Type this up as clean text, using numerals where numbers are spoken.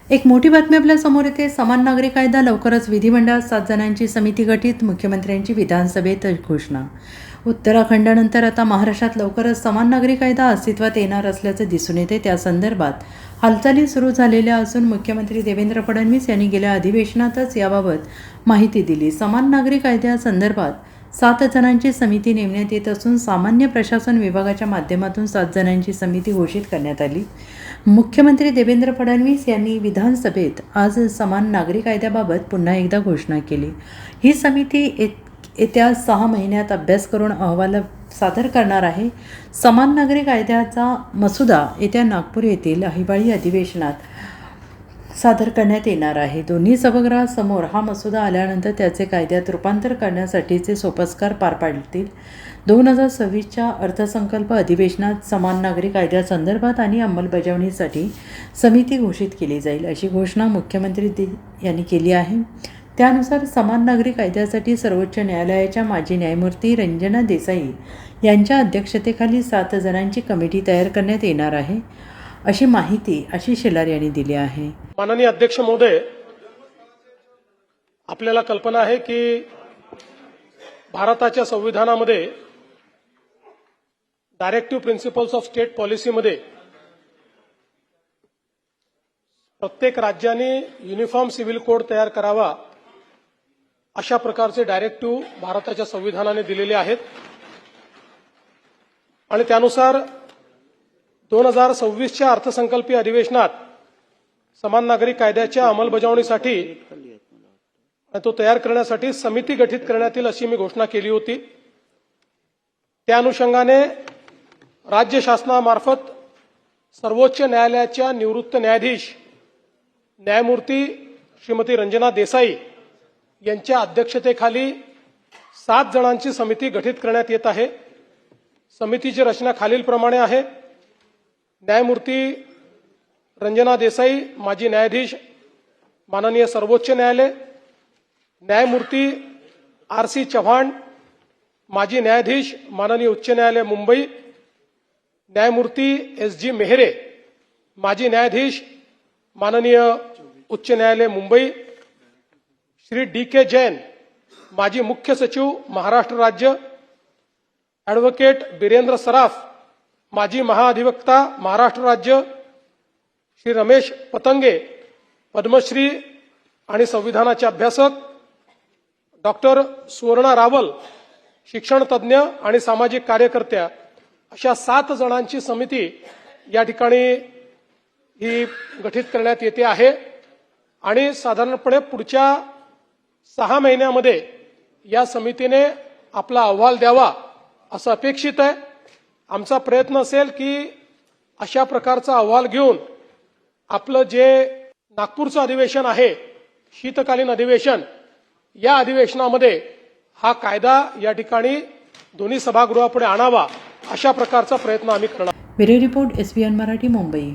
एक मोठी बातमी आपल्या समोर येते। समान नागरी कायदा लवकरच विधिमंडळात 7 जणांची समिती गठीत, मुख्यमंत्र्यांची विधानसभेत घोषणा। उत्तराखंडानंतर आता महाराष्ट्रात लवकरच समान नागरी कायदा अस्तित्वात येणार असल्याचे दिसून येते। त्या संदर्भात हालचाली सुरू झालेल्या असून मुख्यमंत्री देवेंद्र फडणवीस यांनी गेल्या अधिवेशनातच याबाबत माहिती दिली। समान नागरी कायद्यासंदर्भात 7 जणांची समिती नेमण्यात येत असून सामान्य प्रशासन विभागाच्या माध्यमातून 7 जणांची समिती घोषित करण्यात आली। मुख्यमंत्री देवेंद्र फडणवीस यांनी विधानसभेत आज समान नागरी कायद्याबाबत पुन्हा एकदा घोषणा केली। ही समिती येत्या 6 महिन्यात अभ्यास करून अहवाल सादर करणार आहे। समान नागरी कायद्याचा मसुदा येत्या नागपूर येथील हिवाळी अधिवेशनात सादर करण्यात येणार आहे। दोन्ही सभागृहासमोर हा मसुदा आल्यानंतर त्याचे कायद्यात रूपांतर करण्यासाठीचे सोपस्कार पार पाडतील। 2026च्या अर्थसंकल्प अधिवेशनात समान नागरी कायद्यासंदर्भात आणि अंमलबजावणीसाठी समिती घोषित केली जाईल, अशी घोषणा मुख्यमंत्री यांनी केली आहे। त्यानुसार समान नागरी कायद्यासाठी सर्वोच्च न्यायालयाच्या माजी न्यायमूर्ती रंजना देसाई यांच्या अध्यक्षतेखाली 7 जणांची कमिटी तयार करण्यात येणार आहे, अशी माहिती आशिष शेलार यांनी दिली आहे। माननीय अध्यक्ष महोदय, आपल्याला कल्पना आहे की भारताच्या संविधानामध्ये डायरेक्टिव्ह प्रिन्सिपल्स ऑफ स्टेट पॉलिसीमध्ये प्रत्येक राज्याने युनिफॉर्म सिव्हिल कोड तयार करावा अशा प्रकारचे डायरेक्टिव्ह भारताच्या संविधानाने दिलेले आहेत आणि त्यानुसार 2026च्या अर्थसंकल्पीय अधिवेशनात समान नागरी कायद्याच्या अंमलबजावणीसाठी तो तयार करण्यासाठी समिती गठीत करण्यात येईल, अशी मी घोषणा केली होती। त्या अनुषंगाने राज्य शासनामार्फत सर्वोच्च न्यायालयाच्या निवृत्त न्यायाधीश न्यायमूर्ती श्रीमती रंजना देसाई यांच्या अध्यक्षतेखाली 7 जणांची समिती गठीत करण्यात येत आहे। समितीची रचना खालीलप्रमाणे आहे। न्यायमूर्ती रंजना देसाई, माजी न्यायाधीश माननीय सर्वोच्च न्यायालय, न्यायमूर्ती RC चव्हाण, माजी न्यायाधीश माननीय उच्च न्यायालय मुंबई, न्यायमूर्ती SG मेहरे, माजी न्यायाधीश माननीय उच्च न्यायालय मुंबई, श्री DK जैन, माजी मुख्य सचिव महाराष्ट्र राज्य, ॲडव्होकेट बिरेंद्र सराफ, माजी महाअधिवक्ता महाराष्ट्र राज्य, श्री रमेश पतंगे, पद्मश्री आणि संविधानाचे अभ्यासक, डॉक्टर सुवर्णा रावल, शिक्षण तज्ज्ञ आणि सामाजिक कार्यकर्त्या, अशा 7 जणांची समिती या ठिकाणी ही गठीत करण्यात येते आहे आणि साधारणपणे पुढच्या 6 महिन्यामध्ये या समितीने आपला अहवाल द्यावा असं अपेक्षित आहे। आमचा प्रयत्न असेल की अशा प्रकारचा अहवाल घेऊन आपलं जे नागपूरचं अधिवेशन आहे, शीतकालीन अधिवेशन, या अधिवेशनामध्ये हा कायदा या ठिकाणी दोन्ही सभागृहापुढे आणावा अशा प्रकारचा प्रयत्न आम्ही करणार। Bureau report SBN Marathi, Mumbai.